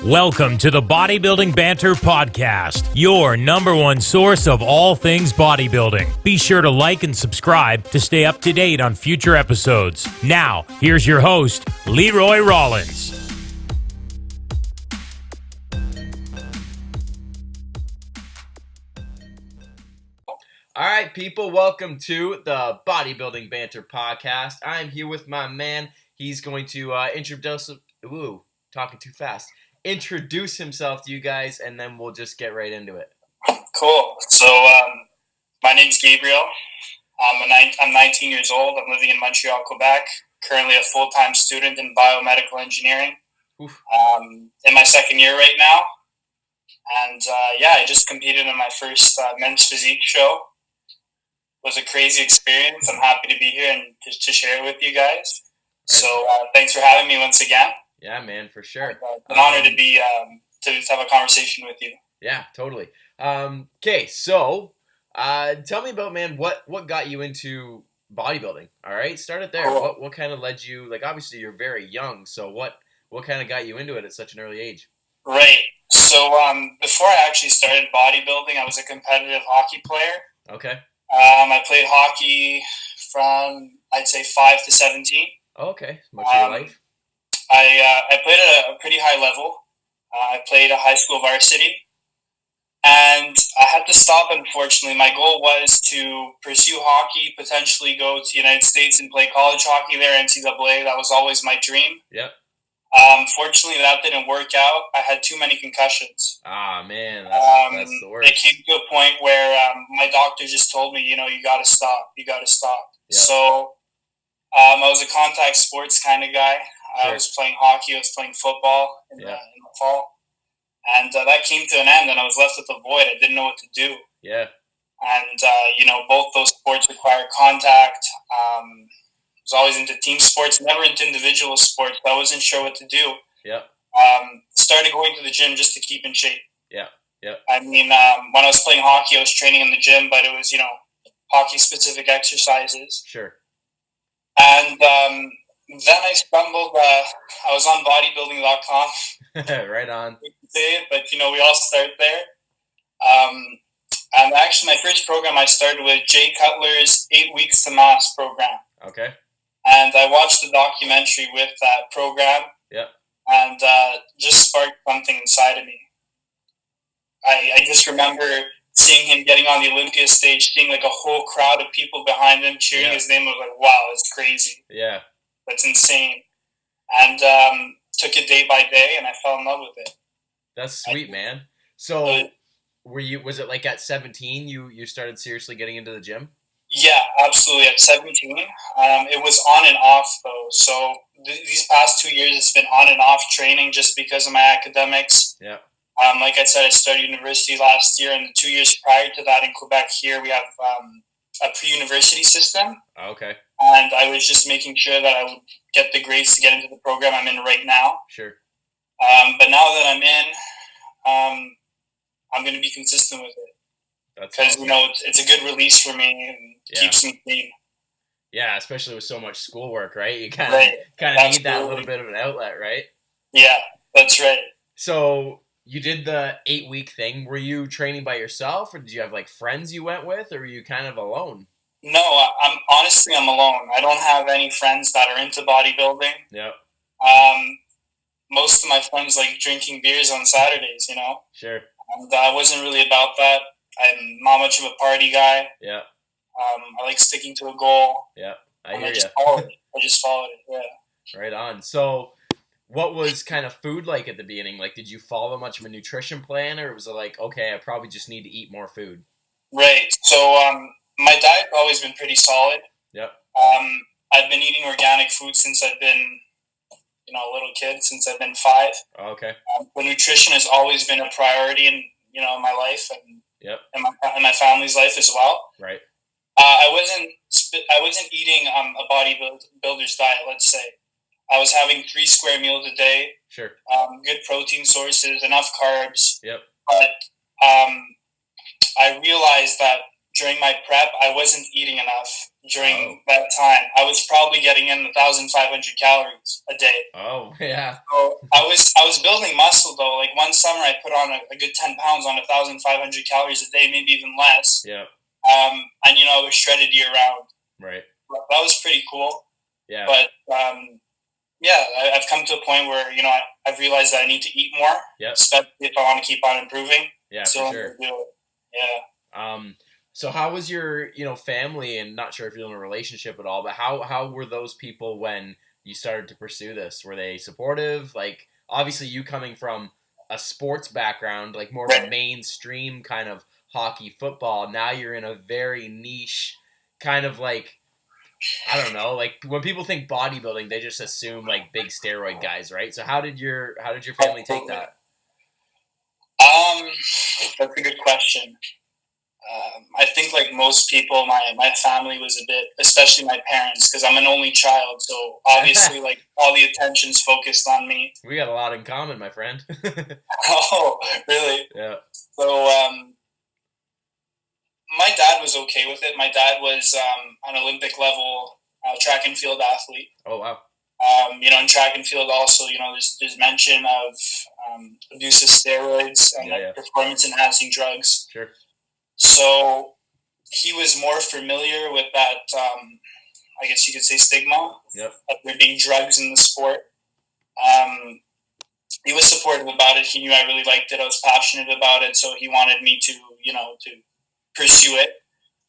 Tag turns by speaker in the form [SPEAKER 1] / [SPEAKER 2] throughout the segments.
[SPEAKER 1] Welcome to the Bodybuilding Banter Podcast, your number one source of all things bodybuilding. Be sure to like and subscribe to stay up to date on future episodes. Now, here's your host, Leroy Rollins.
[SPEAKER 2] All right, people, welcome to the Bodybuilding Banter Podcast. I'm here with my man. He's going to introduce himself to you guys, and then we'll just get right into it.
[SPEAKER 3] Cool. So, my name's Gabriel. I'm 19 years old. I'm living in Montreal, Quebec. Currently a full-time student in biomedical engineering. In my second year right now. And, I just competed in my first men's physique show. It was a crazy experience. I'm happy to be here and to share it with you guys. So, thanks for having me once again.
[SPEAKER 2] Yeah, man, for sure.
[SPEAKER 3] It's an honor to be to have a conversation with you.
[SPEAKER 2] Yeah, totally. Okay, so tell me about, man, what got you into bodybuilding? All right, start it there.
[SPEAKER 3] Cool.
[SPEAKER 2] What kind of led you? Like, obviously, you're very young, so what kind of got you into it at such an early age?
[SPEAKER 3] Right. So before I actually started bodybuilding, I was a competitive hockey player.
[SPEAKER 2] Okay.
[SPEAKER 3] I played hockey from, I'd say, 5 to 17.
[SPEAKER 2] Oh, okay. Much of your life?
[SPEAKER 3] I played at a pretty high level. I played a high school varsity. And I had to stop, unfortunately. My goal was to pursue hockey, potentially go to the United States and play college hockey there, NCAA. That was always my dream.
[SPEAKER 2] Yep.
[SPEAKER 3] Fortunately, that didn't work out. I had too many concussions.
[SPEAKER 2] Ah, man, that's the worst.
[SPEAKER 3] It came to a point where my doctor just told me, you got to stop. You got to stop.
[SPEAKER 2] Yep.
[SPEAKER 3] So I was a contact sports kind of guy.
[SPEAKER 2] Sure.
[SPEAKER 3] I was playing hockey. I was playing football in the fall. And that came to an end, and I was left with a void. I didn't know what to do.
[SPEAKER 2] Yeah.
[SPEAKER 3] And, both those sports require contact. I was always into team sports, never into individual sports, but I wasn't sure what to do.
[SPEAKER 2] Yeah.
[SPEAKER 3] Started going to the gym just to keep in shape.
[SPEAKER 2] Yeah. Yeah.
[SPEAKER 3] I mean, when I was playing hockey, I was training in the gym, but it was, hockey-specific exercises.
[SPEAKER 2] Sure.
[SPEAKER 3] And then I stumbled, I was on bodybuilding.com.
[SPEAKER 2] Right on.
[SPEAKER 3] We can say it, but, we all start there. And actually, my first program I started with Jay Cutler's 8 Weeks to Mass program.
[SPEAKER 2] Okay.
[SPEAKER 3] And I watched the documentary with that program.
[SPEAKER 2] Yeah.
[SPEAKER 3] And just sparked something inside of me. I just remember seeing him getting on the Olympia stage, seeing like a whole crowd of people behind him cheering his name. I was like, wow, that's crazy.
[SPEAKER 2] Yeah.
[SPEAKER 3] That's insane. And took it day by day, and I fell in love with it.
[SPEAKER 2] That's sweet, man. So was it like at 17 you started seriously getting into the gym?
[SPEAKER 3] Yeah, absolutely. At 17, it was on and off though. So these past 2 years, it's been on and off training just because of my academics.
[SPEAKER 2] Yeah.
[SPEAKER 3] Like I said, I started university last year, and the 2 years prior to that in Quebec here, we have a pre-university system.
[SPEAKER 2] Okay.
[SPEAKER 3] And I was just making sure that I would get the grades to get into the program I'm in right now.
[SPEAKER 2] Sure.
[SPEAKER 3] But now that I'm in, I'm going to be consistent with it. Because,
[SPEAKER 2] awesome.
[SPEAKER 3] It's a good release for me and keeps me clean.
[SPEAKER 2] Yeah, especially with so much schoolwork, right? You kind of need that little bit of an outlet, right? Yeah,
[SPEAKER 3] that's right.
[SPEAKER 2] So you did the 8-week thing. Were you training by yourself, or did you have like friends you went with, or were you kind of alone?
[SPEAKER 3] No, I'm alone. I don't have any friends that are into bodybuilding.
[SPEAKER 2] Yep.
[SPEAKER 3] Most of my friends like drinking beers on Saturdays,
[SPEAKER 2] Sure.
[SPEAKER 3] And I wasn't really about that. I'm not much of a party guy.
[SPEAKER 2] Yeah.
[SPEAKER 3] I like sticking to a goal.
[SPEAKER 2] Yeah, I
[SPEAKER 3] just followed it. Yeah.
[SPEAKER 2] Right on. So what was kind of food like at the beginning? Like, did you follow much of a nutrition plan, or was it like, okay, I probably just need to eat more food?
[SPEAKER 3] Right. So my diet's always been pretty solid.
[SPEAKER 2] Yep.
[SPEAKER 3] I've been eating organic food since I've been, a little kid, since I've been 5.
[SPEAKER 2] Oh, okay.
[SPEAKER 3] But nutrition has always been a priority in, my life and my family's life as well.
[SPEAKER 2] Right.
[SPEAKER 3] I wasn't eating a bodybuilder's diet, let's say. I was having 3 square meals a day.
[SPEAKER 2] Sure.
[SPEAKER 3] Good protein sources, enough carbs.
[SPEAKER 2] Yep.
[SPEAKER 3] But I realized that during my prep, I wasn't eating enough during that time. I was probably getting in 1,500 calories a day.
[SPEAKER 2] Oh, yeah.
[SPEAKER 3] So I was building muscle though. Like one summer, I put on a good 10 pounds on 1,500 calories a day, maybe even less.
[SPEAKER 2] Yeah.
[SPEAKER 3] And I was shredded year round.
[SPEAKER 2] Right.
[SPEAKER 3] That was pretty cool.
[SPEAKER 2] Yeah.
[SPEAKER 3] But I've come to a point where I've realized that I need to eat more.
[SPEAKER 2] Yep.
[SPEAKER 3] Especially if I want to keep on improving.
[SPEAKER 2] Yeah,
[SPEAKER 3] so
[SPEAKER 2] for sure.
[SPEAKER 3] Yeah.
[SPEAKER 2] So how was your, family, and not sure if you're in a relationship at all, but how were those people when you started to pursue this? Were they supportive? Like, obviously you coming from a sports background, like more of a mainstream kind of hockey, football, now you're in a very niche kind of like, I don't know, like when people think bodybuilding, they just assume like big steroid guys, right? So how did your family take that?
[SPEAKER 3] That's a good question. I think like most people, my family was a bit, especially my parents, because I'm an only child. So obviously like all the attention's focused on me.
[SPEAKER 2] We got a lot in common, my friend.
[SPEAKER 3] Oh, really?
[SPEAKER 2] Yeah.
[SPEAKER 3] So my dad was okay with it. My dad was an Olympic level track and field athlete.
[SPEAKER 2] Oh, wow.
[SPEAKER 3] In track and field also, there's mention of abuse of steroids and performance enhancing drugs.
[SPEAKER 2] Sure.
[SPEAKER 3] So he was more familiar with that, I guess you could say, stigma of there being drugs in the sport. He was supportive about it. He knew I really liked it. I was passionate about it. So he wanted me to, to pursue it.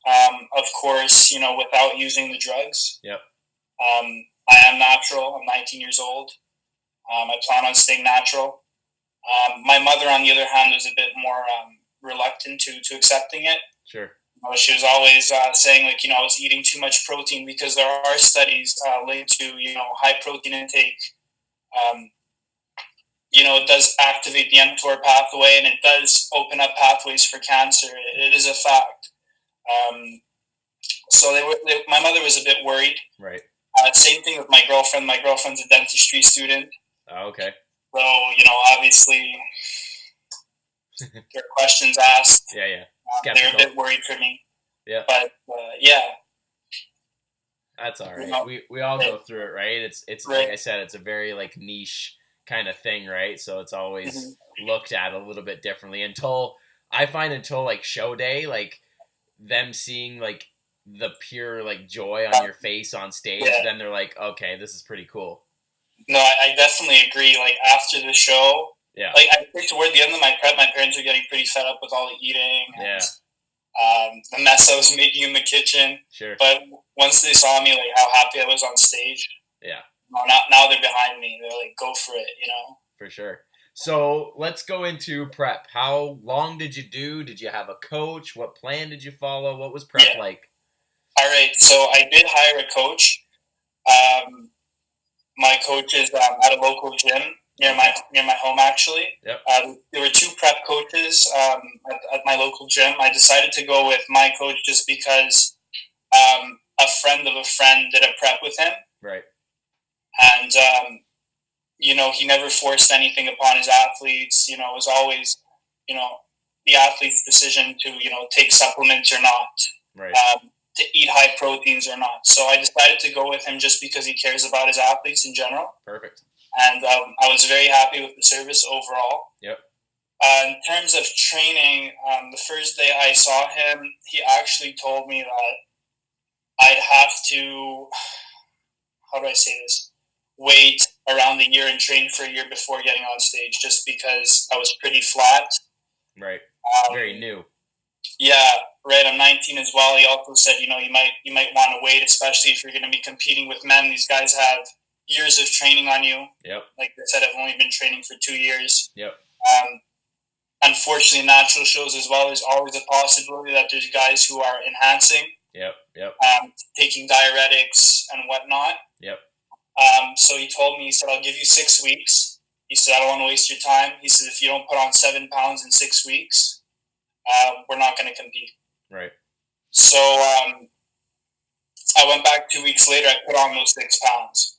[SPEAKER 3] Of course, without using the drugs.
[SPEAKER 2] Yep.
[SPEAKER 3] I am natural. I'm 19 years old. I plan on staying natural. My mother, on the other hand, was a bit more reluctant to accepting it.
[SPEAKER 2] Sure.
[SPEAKER 3] She was always saying, like, I was eating too much protein, because there are studies linked to, high protein intake. It does activate the mTOR pathway, and it does open up pathways for cancer. It is a fact. So my mother was a bit worried.
[SPEAKER 2] Right.
[SPEAKER 3] Same thing with my girlfriend. My girlfriend's a dentistry student.
[SPEAKER 2] Oh, okay.
[SPEAKER 3] So, obviously, there are questions asked.
[SPEAKER 2] Yeah.
[SPEAKER 3] They're a bit worried for me.
[SPEAKER 2] Yeah.
[SPEAKER 3] But,
[SPEAKER 2] That's all right. We all go through it, right? It's like I said, it's a very like niche kind of thing, right? So it's always looked at a little bit differently until like show day, like them seeing like the pure like joy on your face on stage, then they're like, okay, this is pretty cool.
[SPEAKER 3] No, I definitely agree. Like after the show, like I think toward the end of my prep, my parents were getting pretty fed up with all the eating and the mess I was making in the kitchen.
[SPEAKER 2] Sure.
[SPEAKER 3] But once they saw me, like how happy I was on stage, now they're behind me. They're like, go for it,
[SPEAKER 2] For sure. So let's go into prep. How long did you do? Did you have a coach? What plan did you follow? What was prep like?
[SPEAKER 3] All right. So I did hire a coach. My coach is at a local gym near my home, actually.
[SPEAKER 2] Yep.
[SPEAKER 3] There were two prep coaches at my local gym. I decided to go with my coach just because a friend of a friend did a prep with him.
[SPEAKER 2] Right.
[SPEAKER 3] And, he never forced anything upon his athletes. It was always, the athlete's decision to, take supplements or not.
[SPEAKER 2] Right.
[SPEAKER 3] To eat high proteins or not. So I decided to go with him just because he cares about his athletes in general.
[SPEAKER 2] Perfect.
[SPEAKER 3] And I was very happy with the service overall.
[SPEAKER 2] Yep.
[SPEAKER 3] In terms of training, the first day I saw him, he actually told me that I'd have to, how do I say this, wait around a year and train for a year before getting on stage, just because I was pretty flat.
[SPEAKER 2] Right. Very new.
[SPEAKER 3] Yeah, right. I'm 19 as well. He also said, you might want to wait, especially if you're going to be competing with men. These guys have years of training on you.
[SPEAKER 2] Yep. Like
[SPEAKER 3] I said, I've only been training for 2 years.
[SPEAKER 2] Yep.
[SPEAKER 3] Unfortunately, natural shows as well. There's always a possibility that there's guys who are enhancing.
[SPEAKER 2] Yep.
[SPEAKER 3] Taking diuretics and whatnot.
[SPEAKER 2] Yep.
[SPEAKER 3] So he told me, he said, I'll give you 6 weeks. He said, I don't want to waste your time. He said, if you don't put on 7 pounds in 6 weeks, we're not going to compete.
[SPEAKER 2] Right.
[SPEAKER 3] So I went back 2 weeks later. I put on those 6 pounds.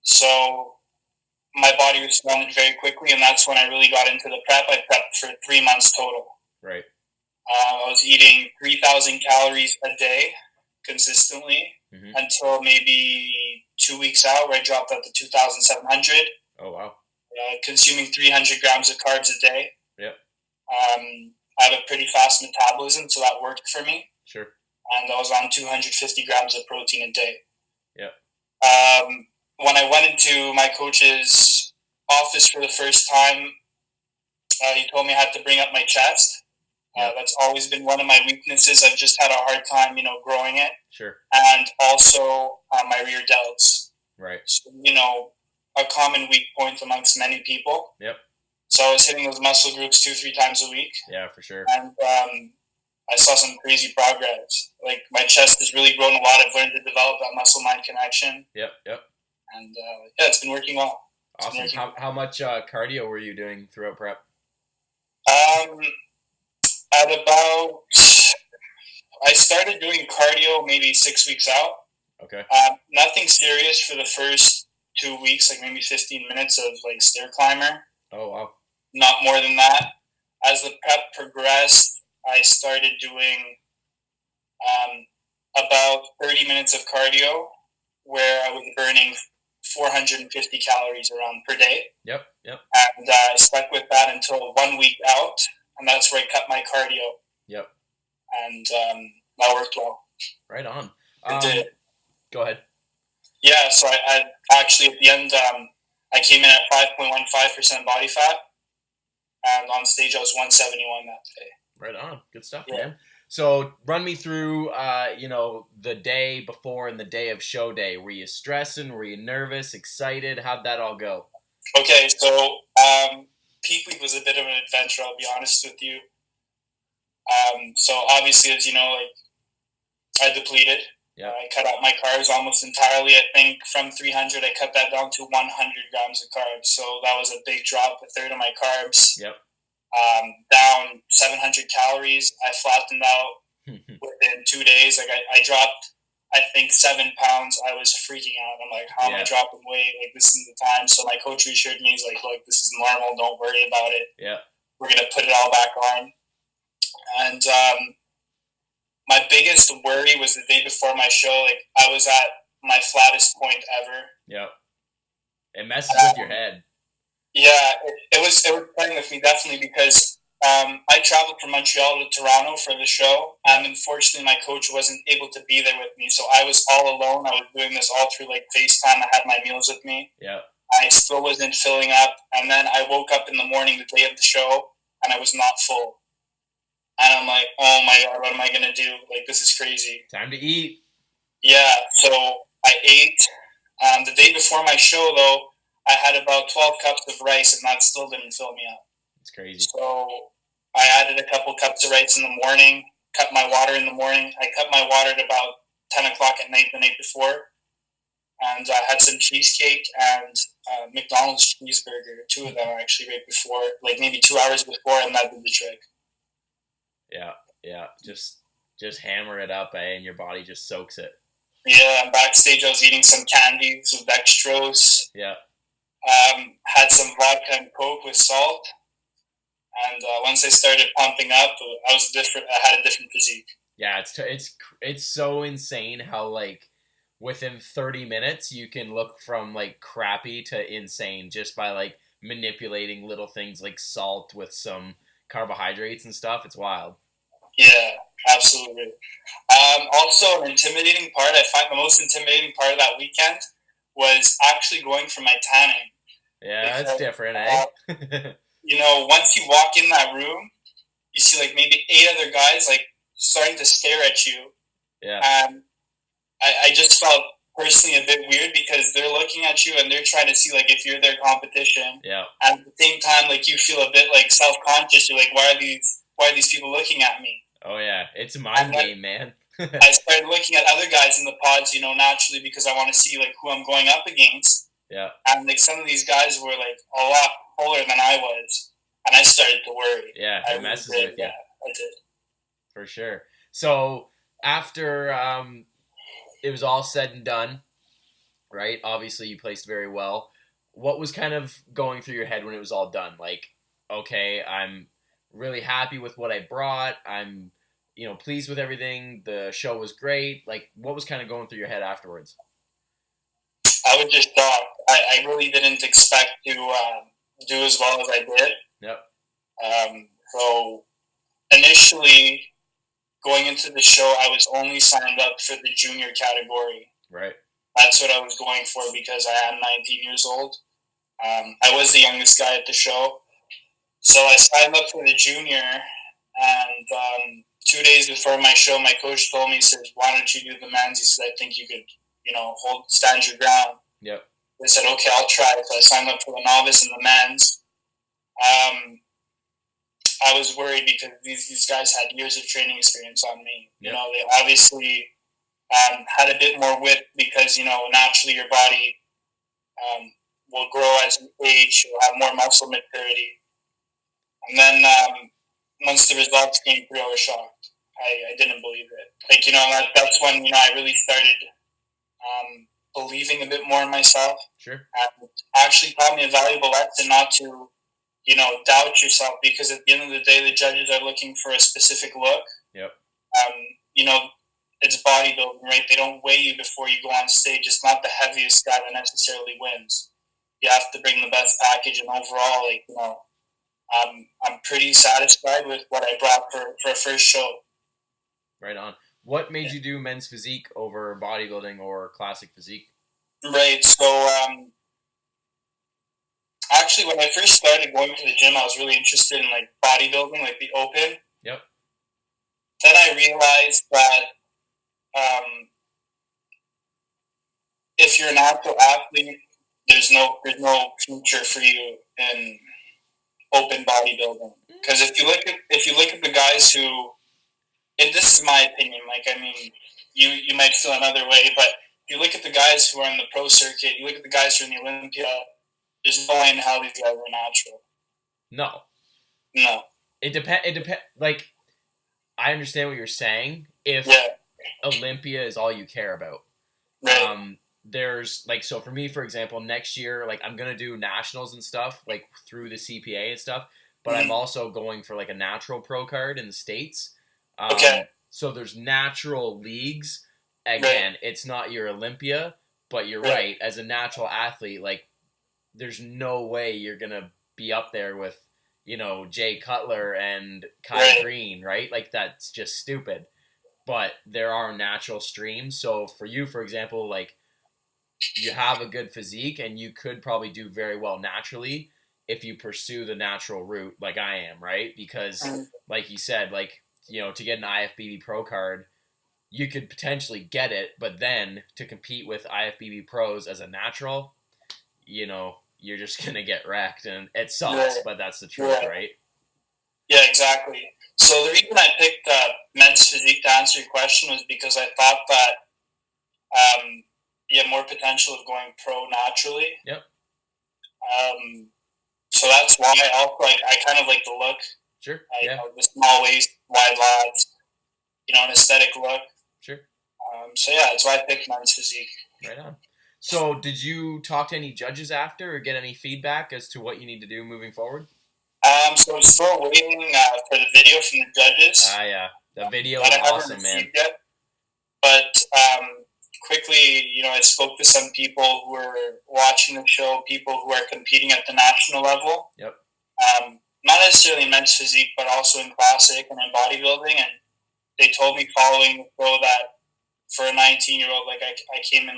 [SPEAKER 3] So my body responded very quickly, and that's when I really got into the prep. I prepped for 3 months total.
[SPEAKER 2] Right.
[SPEAKER 3] I was eating 3,000 calories a day consistently until maybe 2 weeks out, where I dropped out to 2,700.
[SPEAKER 2] Oh, wow.
[SPEAKER 3] Consuming 300 grams of carbs a day.
[SPEAKER 2] Yep.
[SPEAKER 3] I have a pretty fast metabolism, so that worked for me.
[SPEAKER 2] Sure.
[SPEAKER 3] And I was on 250 grams of protein a day.
[SPEAKER 2] Yep.
[SPEAKER 3] When I went into my coach's office for the first time, he told me I had to bring up my chest. That's always been one of my weaknesses. I've just had a hard time, growing it.
[SPEAKER 2] Sure.
[SPEAKER 3] And also my rear delts.
[SPEAKER 2] Right.
[SPEAKER 3] So, a common weak point amongst many people.
[SPEAKER 2] Yep.
[SPEAKER 3] So I was hitting those muscle groups 2-3 times a week.
[SPEAKER 2] Yeah, for sure.
[SPEAKER 3] And I saw some crazy progress. Like, my chest has really grown a lot. I've learned to develop that muscle-mind connection.
[SPEAKER 2] Yep.
[SPEAKER 3] And it's been working well.
[SPEAKER 2] Awesome. How much cardio were you doing throughout prep?
[SPEAKER 3] At about, I started doing cardio maybe 6 weeks out.
[SPEAKER 2] Okay.
[SPEAKER 3] Nothing serious for the first 2 weeks, like maybe 15 minutes of like stair climber.
[SPEAKER 2] Oh, wow.
[SPEAKER 3] Not more than that. As the prep progressed, I started doing about 30 minutes of cardio, where I was burning 450 calories around per day.
[SPEAKER 2] Yep.
[SPEAKER 3] And I stuck with that until 1 week out, and that's where I cut my cardio.
[SPEAKER 2] Yep.
[SPEAKER 3] And that worked well.
[SPEAKER 2] Right on.
[SPEAKER 3] It did.
[SPEAKER 2] Go ahead.
[SPEAKER 3] Yeah, so I actually, at the end, I came in at 5.15% body fat, and on stage I was 171 that day.
[SPEAKER 2] Right on. Good stuff, man. So run me through, the day before and the day of show day. Were you stressing? Were you nervous? Excited? How'd that all go?
[SPEAKER 3] Okay, so peak week was a bit of an adventure, I'll be honest with you. So obviously, as you know, I depleted.
[SPEAKER 2] Yeah.
[SPEAKER 3] I cut out my carbs almost entirely. I think from 300, I cut that down to 100 grams of carbs. So that was a big drop, a third of my carbs.
[SPEAKER 2] Yep.
[SPEAKER 3] Down 700 calories. I flattened out within 2 days. Like I dropped, I think, 7 pounds. I was freaking out. I'm like, how am I dropping weight? Like, this isn't the time. So my coach reassured me. He's like, look, this is normal. Don't worry about it.
[SPEAKER 2] Yeah.
[SPEAKER 3] We're going to put it all back on. And my biggest worry was the day before my show. Like, I was at my flattest point ever.
[SPEAKER 2] Yep. It messes with your head.
[SPEAKER 3] Yeah, it was playing with me, definitely, because I traveled from Montreal to Toronto for the show, and unfortunately my coach wasn't able to be there with me, so I was all alone. I was doing this all through FaceTime. I had my meals with me.
[SPEAKER 2] Yeah.
[SPEAKER 3] I still wasn't filling up, and then I woke up in the morning the day of the show, and I was not full. And I'm like, oh my God, what am I going to do? Like, this is crazy.
[SPEAKER 2] Time to eat.
[SPEAKER 3] Yeah, so I ate. The day before my show, though, I had about 12 cups of rice, and that still didn't fill me up.
[SPEAKER 2] It's crazy.
[SPEAKER 3] So I added a couple cups of rice in the morning, cut my water in the morning. I cut my water at about 10 o'clock at night the night before. And I had some cheesecake and McDonald's cheeseburger, 2 of them actually right before, like maybe 2 hours before, and that did the trick. Yeah. Just hammer it up, and your body just soaks it. Yeah, and backstage I was eating some candies with dextrose.
[SPEAKER 2] Yeah.
[SPEAKER 3] Had some vodka and Coke with salt. And once I started pumping up, I was different. I had a different physique.
[SPEAKER 2] Yeah, it's so insane how within 30 minutes you can look from crappy to insane just by manipulating little things like salt with some carbohydrates and stuff. It's wild.
[SPEAKER 3] Yeah, absolutely. Also, an intimidating part, I find the most intimidating part of that weekend was actually going for my tanning.
[SPEAKER 2] Yeah, that's different, eh?
[SPEAKER 3] Once you walk in that room, you see maybe 8 other guys starting to stare at you.
[SPEAKER 2] Yeah.
[SPEAKER 3] And I just felt personally a bit weird because they're looking at you and they're trying to see if you're their competition.
[SPEAKER 2] Yeah.
[SPEAKER 3] And at the same time, you feel a bit self-conscious. You're why are these people looking at me?
[SPEAKER 2] Oh yeah, it's a mind game, man.
[SPEAKER 3] I started looking at other guys in the pods, naturally, because I want to see who I'm going up against.
[SPEAKER 2] Yeah.
[SPEAKER 3] And some of these guys were a lot fuller than I was, and I started to worry.
[SPEAKER 2] Yeah, it messes with you.
[SPEAKER 3] Yeah, I did.
[SPEAKER 2] For sure. So after it was all said and done, right? Obviously, you placed very well. What was kind of going through your head when it was all done? Okay, I'm really happy with what I brought. I'm, pleased with everything. The show was great. Like, what was kind of going through your head afterwards?
[SPEAKER 3] I was just shocked. I really didn't expect to do as well as I did.
[SPEAKER 2] Yep.
[SPEAKER 3] So initially, going into the show, I was only signed up for the junior category.
[SPEAKER 2] Right.
[SPEAKER 3] That's what I was going for because I am 19 years old. I was the youngest guy at the show. So I signed up for the junior, and 2 days before my show, my coach told me, he said, why don't you do the men's? He said, I think you could, stand your ground.
[SPEAKER 2] Yep.
[SPEAKER 3] I said, okay, I'll try. So I signed up for the novice and the men's. I was worried because these guys had years of training experience on me.
[SPEAKER 2] Yep.
[SPEAKER 3] They obviously had a bit more width because, naturally your body will grow as you age. You'll have more muscle maturity. And then once the results came through, I was shocked. I didn't believe it. That's when, I really started believing a bit more in myself.
[SPEAKER 2] Sure.
[SPEAKER 3] And actually taught me a valuable lesson not to, doubt yourself, because at the end of the day, the judges are looking for a specific look.
[SPEAKER 2] Yep.
[SPEAKER 3] It's bodybuilding, right? They don't weigh you before you go on stage. It's not the heaviest guy that necessarily wins. You have to bring the best package, and overall, I'm pretty satisfied with what I brought for a first show.
[SPEAKER 2] Right on. What made you do men's physique over bodybuilding or classic physique?
[SPEAKER 3] Right. So, actually, when I first started going to the gym, I was really interested in bodybuilding, like the open.
[SPEAKER 2] Yep.
[SPEAKER 3] Then I realized that if you're an actual athlete, there's no future for you in open bodybuilding. Because if you look at the guys who, and this is my opinion, you might feel another way, but if you look at the guys who are in the pro circuit, you look at the guys who are in the Olympia, there's no way in hell these guys are natural.
[SPEAKER 2] No. It depends. I understand what you're saying. If Olympia is all you care about,
[SPEAKER 3] right.
[SPEAKER 2] There's so for me, for example, next year, I'm gonna do nationals and stuff through the CPA and stuff, but I'm also going for a natural pro card in the States.
[SPEAKER 3] Okay.
[SPEAKER 2] So there's natural leagues. Again, it's not your Olympia, but you're right. As a natural athlete, there's no way you're gonna be up there with, Jay Cutler and Kai Green, right? That's just stupid. But there are natural streams. So for you, for example, you have a good physique and you could probably do very well naturally if you pursue the natural route like I am, right? Because like you said, to get an IFBB pro card, you could potentially get it, but then to compete with IFBB pros as a natural, you're just going to get wrecked, and it sucks, but that's the truth, right?
[SPEAKER 3] Yeah, exactly. So the reason I picked men's physique to answer your question was because I thought that you have more potential of going pro naturally.
[SPEAKER 2] Yep.
[SPEAKER 3] So that's why I also I kind of like the look.
[SPEAKER 2] Sure.
[SPEAKER 3] The small waist, wide lats, an aesthetic look.
[SPEAKER 2] Sure.
[SPEAKER 3] So yeah, that's why I picked men's physique.
[SPEAKER 2] Right on. So did you talk to any judges after or get any feedback as to what you need to do moving forward?
[SPEAKER 3] So I'm still waiting for the video from the judges.
[SPEAKER 2] Yeah. The video is awesome, man.
[SPEAKER 3] Yet. But quickly, I spoke to some people who were watching the show, people who are competing at the national level.
[SPEAKER 2] Yep.
[SPEAKER 3] Not necessarily in men's physique, but also in classic and in bodybuilding. And they told me following the show that for a 19-year-old, I came in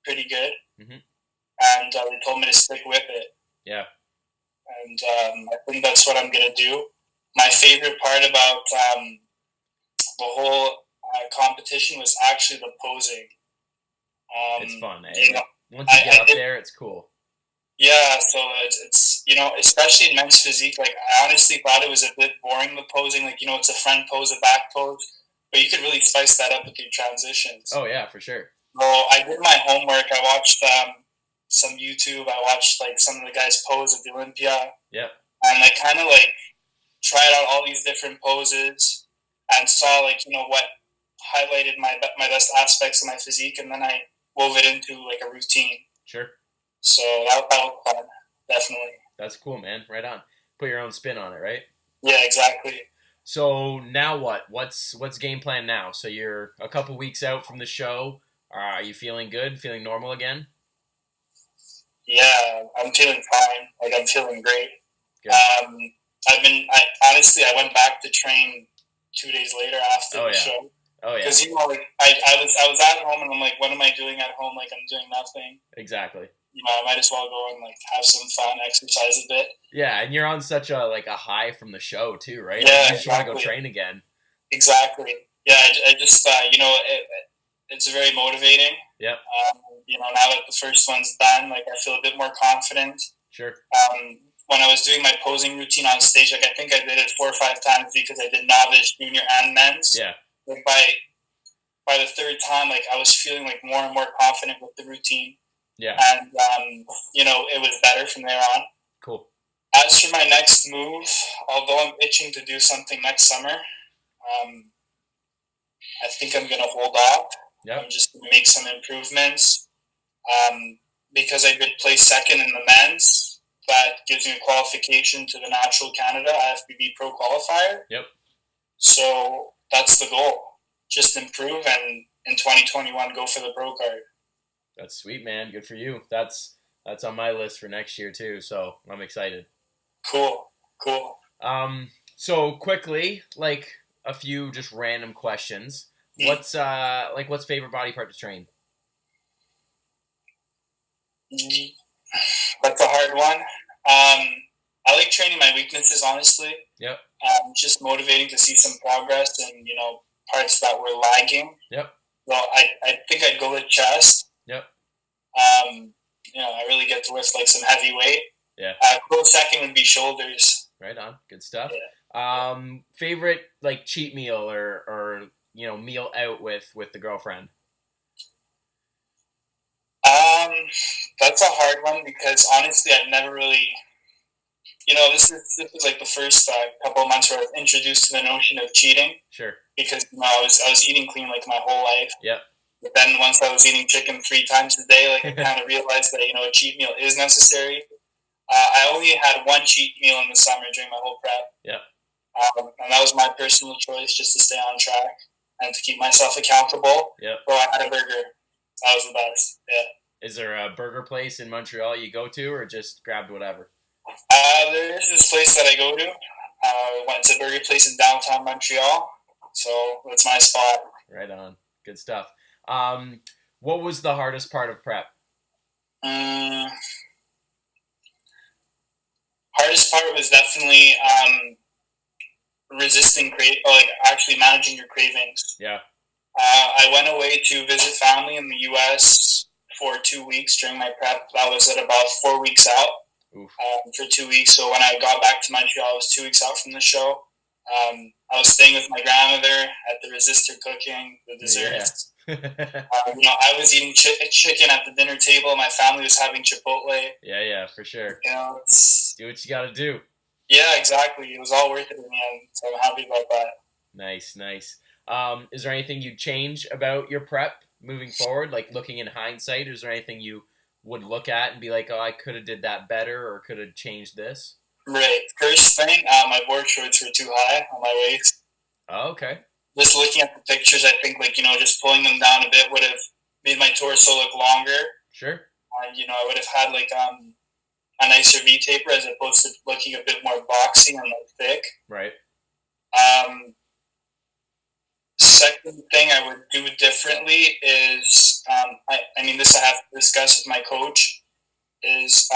[SPEAKER 3] pretty good. Mm-hmm. And they told me to stick with it.
[SPEAKER 2] Yeah.
[SPEAKER 3] And I think that's what I'm going to do. My favorite part about the whole competition was actually the posing.
[SPEAKER 2] It's fun, eh? Once you get up there, it's cool.
[SPEAKER 3] Yeah, so it's especially in men's physique, I honestly thought it was a bit boring, the posing. It's a front pose, a back pose, but you could really spice that up with your transitions.
[SPEAKER 2] Oh, yeah, for sure.
[SPEAKER 3] So I did my homework. I watched some YouTube. I watched some of the guys' pose at the Olympia.
[SPEAKER 2] Yep.
[SPEAKER 3] And I kind of tried out all these different poses and saw what highlighted my best aspects of my physique, and then I wove it into a routine.
[SPEAKER 2] Sure.
[SPEAKER 3] So that was fun, definitely.
[SPEAKER 2] That's cool, man. Right on. Put your own spin on it, right?
[SPEAKER 3] Yeah, exactly.
[SPEAKER 2] So now what? What's game plan now? So you're a couple weeks out from the show. Are you feeling good? Feeling normal again?
[SPEAKER 3] Yeah, I'm feeling fine. Like, I'm feeling great.
[SPEAKER 2] Good.
[SPEAKER 3] Honestly, I went back to train 2 days later after the show.
[SPEAKER 2] Oh yeah.
[SPEAKER 3] Because I was at home and I'm like, what am I doing at home? Like, I'm doing nothing.
[SPEAKER 2] Exactly.
[SPEAKER 3] I might as well go and like have some fun, exercise a bit.
[SPEAKER 2] Yeah, and you're on such a high from the show too, right?
[SPEAKER 3] Yeah,
[SPEAKER 2] you just want to go train again.
[SPEAKER 3] Exactly. Yeah, I just it's very motivating.
[SPEAKER 2] Yep.
[SPEAKER 3] Now that the first one's done, like I feel a bit more confident.
[SPEAKER 2] Sure.
[SPEAKER 3] When I was doing my posing routine on stage, like I think I did it 4 or 5 times because I did novice, junior, and men's.
[SPEAKER 2] Yeah.
[SPEAKER 3] Like by the third time, like I was feeling like more and more confident with the routine.
[SPEAKER 2] Yeah.
[SPEAKER 3] And it was better from there on.
[SPEAKER 2] Cool.
[SPEAKER 3] As for my next move, although I'm itching to do something next summer, I think I'm gonna hold off.
[SPEAKER 2] Yep.
[SPEAKER 3] I'm just gonna make some improvements. Because I did play second in the men's, that gives me a qualification to the Natural Canada IFBB Pro Qualifier.
[SPEAKER 2] Yep.
[SPEAKER 3] So that's the goal. Just improve and in 2021 go for the pro card.
[SPEAKER 2] That's sweet, man. Good for you. That's on my list for next year too, so I'm excited.
[SPEAKER 3] Cool.
[SPEAKER 2] So quickly, like a few just random questions. What's favorite body part to train?
[SPEAKER 3] That's a hard one. I like training my weaknesses, honestly.
[SPEAKER 2] Yep.
[SPEAKER 3] Just motivating to see some progress and, parts that were lagging.
[SPEAKER 2] Yep.
[SPEAKER 3] Well, I think I'd go with chest.
[SPEAKER 2] Yep.
[SPEAKER 3] I really get to lift like some heavy weight.
[SPEAKER 2] Yeah.
[SPEAKER 3] Close second would be shoulders.
[SPEAKER 2] Right on. Good stuff.
[SPEAKER 3] Yeah.
[SPEAKER 2] Favorite like cheat meal or meal out with the girlfriend?
[SPEAKER 3] That's a hard one because honestly, I've never really, this is like the first couple of months where I was introduced to the notion of cheating.
[SPEAKER 2] Sure.
[SPEAKER 3] Because I was eating clean like my whole life.
[SPEAKER 2] Yep.
[SPEAKER 3] But then once I was eating chicken 3 times a day, like I kind of realized that a cheat meal is necessary. I only had one cheat meal in the summer during my whole prep.
[SPEAKER 2] Yep.
[SPEAKER 3] And that was my personal choice, just to stay on track and to keep myself accountable.
[SPEAKER 2] Yep.
[SPEAKER 3] So I had a burger. That was the best. Yeah.
[SPEAKER 2] Is there a burger place in Montreal you go to, or just grabbed whatever?
[SPEAKER 3] There is this place that I go to. Went to a burger place in downtown Montreal. So that's my spot.
[SPEAKER 2] Right on. Good stuff. What was the hardest part of prep?
[SPEAKER 3] Hardest part was definitely actually managing your cravings.
[SPEAKER 2] Yeah.
[SPEAKER 3] I went away to visit family in the U.S. for 2 weeks during my prep. That was at about 4 weeks out. For 2 weeks. So when I got back to Montreal, I was 2 weeks out from the show. I was staying with my grandmother at the Resistor cooking the desserts. Yeah. I was eating chicken at the dinner table. My family was having Chipotle.
[SPEAKER 2] Yeah, for sure. Do what you got to do.
[SPEAKER 3] Yeah, exactly. It was all worth it in the end, so I'm happy about that.
[SPEAKER 2] Nice. Is there anything you'd change about your prep moving forward? Like looking in hindsight, is there anything you would look at and be like, oh, I could have did that better or could have changed this?
[SPEAKER 3] Right. First thing, my board shorts were too high on my waist.
[SPEAKER 2] Oh, okay. Just
[SPEAKER 3] looking at the pictures, I think just pulling them down a bit would have made my torso look longer.
[SPEAKER 2] Sure.
[SPEAKER 3] And I would have had a nicer V taper as opposed to looking a bit more boxy and thick.
[SPEAKER 2] Right.
[SPEAKER 3] Second thing I would do differently is, this I have to discuss with my coach, is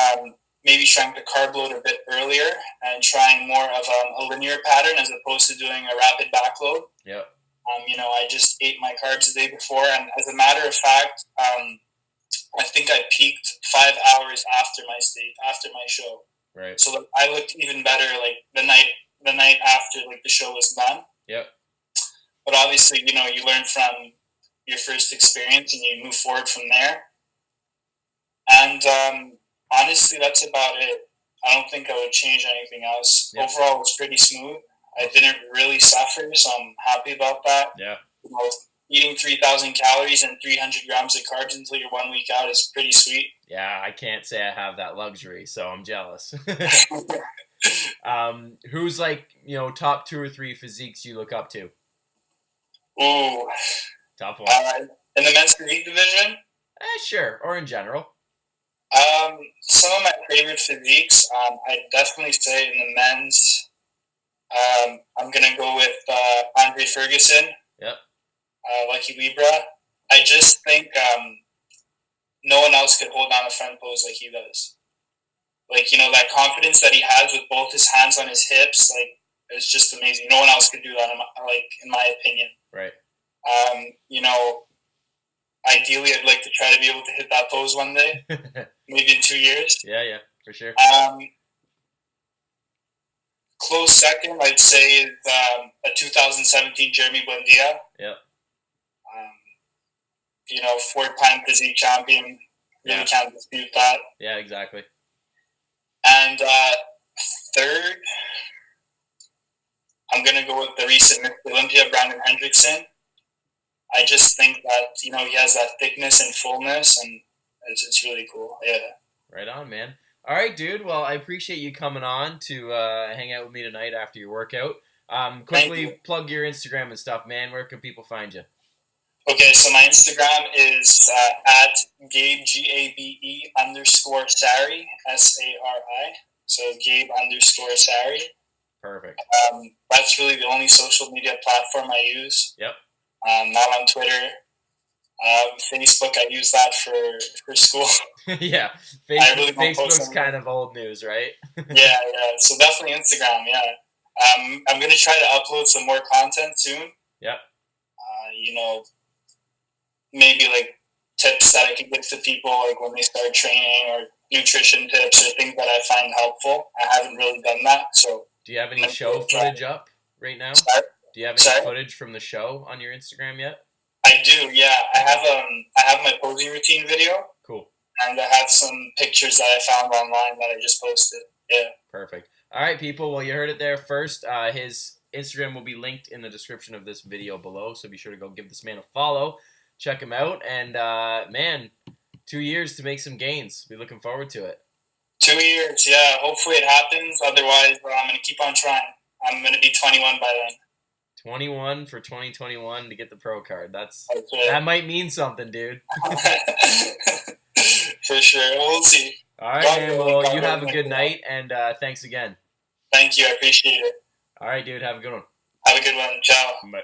[SPEAKER 3] maybe trying to carb load a bit earlier and trying more of a linear pattern as opposed to doing a rapid backload.
[SPEAKER 2] Yep.
[SPEAKER 3] I just ate my carbs the day before, and as a matter of fact, I think I peaked 5 hours after my show.
[SPEAKER 2] Right.
[SPEAKER 3] So I looked even better the night after the show was done.
[SPEAKER 2] Yep.
[SPEAKER 3] But obviously, you learn from your first experience and you move forward from there. And honestly, that's about it. I don't think I would change anything else. Yep. Overall, it was pretty smooth. I didn't really suffer, so I'm happy about that.
[SPEAKER 2] Yeah.
[SPEAKER 3] Eating 3,000 calories and 300 grams of carbs until you're 1 week out is pretty sweet.
[SPEAKER 2] Yeah, I can't say I have that luxury, so I'm jealous. Who's like, top 2 or 3 physiques you look up to?
[SPEAKER 3] Ooh.
[SPEAKER 2] Tough one.
[SPEAKER 3] In the men's physique division?
[SPEAKER 2] Sure, or in general.
[SPEAKER 3] Some of my favorite physiques, I'd definitely say in the men's, I'm going to go with Andre Ferguson.
[SPEAKER 2] Yep.
[SPEAKER 3] Lucky Libra. I just think no one else could hold down a front pose like he does. Like, that confidence that he has with both his hands on his hips, like, it's just amazing. No one else could do that, in my opinion.
[SPEAKER 2] Right.
[SPEAKER 3] Ideally, I'd like to try to be able to hit that pose one day, maybe in 2 years.
[SPEAKER 2] Yeah, for sure.
[SPEAKER 3] Close second, I'd say, is a 2017 Jeremy Buendia.
[SPEAKER 2] Yep.
[SPEAKER 3] 4-time physique champion. Really can't dispute that.
[SPEAKER 2] Yeah, exactly.
[SPEAKER 3] And third, I'm going to go with the recent Mr. Olympia, Brandon Hendrickson. I just think that, he has that thickness and fullness, and it's really cool. Yeah.
[SPEAKER 2] Right on, man. All right, dude. Well, I appreciate you coming on to hang out with me tonight after your workout. Quickly plug your Instagram and stuff, man. Where can people find you?
[SPEAKER 3] Okay, so my Instagram is at Gabe, Gabe _Sari, Sari. So Gabe _Sari.
[SPEAKER 2] Perfect.
[SPEAKER 3] That's really the only social media platform I use.
[SPEAKER 2] Yep.
[SPEAKER 3] Not on Twitter. Facebook, I use that for school.
[SPEAKER 2] Yeah. Facebook's kind of old news, right?
[SPEAKER 3] yeah. So definitely Instagram, yeah. I'm going to try to upload some more content soon.
[SPEAKER 2] Yep.
[SPEAKER 3] Maybe like tips that I can give to people like when they start training, or nutrition tips or things that I find helpful. I haven't really done that. So
[SPEAKER 2] do you have any show footage up right now?
[SPEAKER 3] Sorry?
[SPEAKER 2] Do you have any footage from the show on your Instagram yet?
[SPEAKER 3] I do, yeah. I have my posing routine video.
[SPEAKER 2] Cool.
[SPEAKER 3] And I have some pictures that I found online that I just posted. Yeah.
[SPEAKER 2] Perfect. All right, people. Well, you heard it there first. His Instagram will be linked in the description of this video below, so be sure to go give this man a follow. Check him out. And, man, 2 years to make some gains. Be looking forward to it.
[SPEAKER 3] 2 years, yeah. Hopefully it happens. Otherwise, I'm going to keep on trying. I'm going to be 21 by then.
[SPEAKER 2] 21 for 2021 to get the pro card. That might mean something, dude.
[SPEAKER 3] For sure. We'll see.
[SPEAKER 2] All right, man. Well, you have a good night, and thanks again.
[SPEAKER 3] Thank you. I appreciate it.
[SPEAKER 2] All right, dude. Have a good one.
[SPEAKER 3] Have a good one. Ciao.
[SPEAKER 2] Bye.